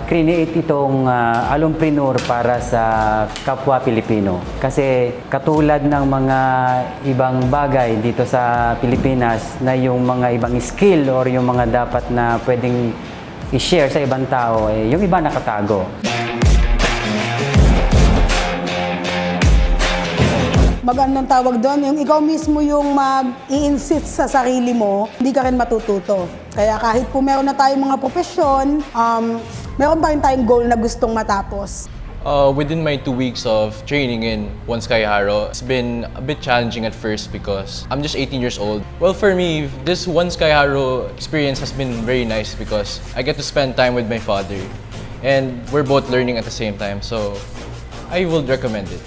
create itong ALUMPRENEUR para sa kapwa Pilipino. Kasi katulad ng mga ibang bagay dito sa Pilipinas na yung mga ibang skill or yung mga dapat na pwedeng i-share sa ibang tao, yung iba nakatago. Magandang tawag doon, yung ikaw mismo yung mag-i-insist sa sarili mo, hindi ka rin matututo. Kaya kahit po meron na tayong mga profesyon, meron pa rin tayong goal na gustong matapos. Within my 2 weeks of training in Onesky Jaro, it's been a bit challenging at first because I'm just 18 years old. Well, for me, this Onesky Jaro experience has been very nice because I get to spend time with my father and we're both learning at the same time, so I would recommend it.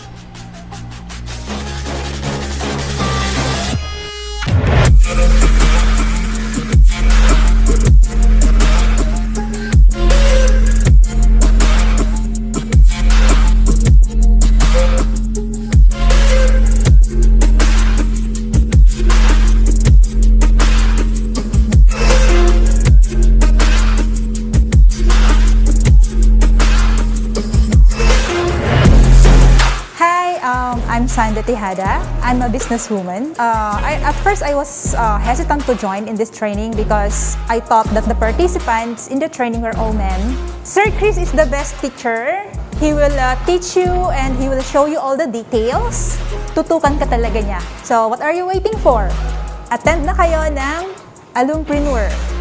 I'm Sandra Tejada. I'm a businesswoman. At first, I was hesitant to join in this training because I thought that the participants in the training were all men. Sir Chris is the best teacher. He will teach you and he will show you all the details. Tutukan ka talaga niya. So, what are you waiting for? Attend na kayo ng ALUMPRENEUR.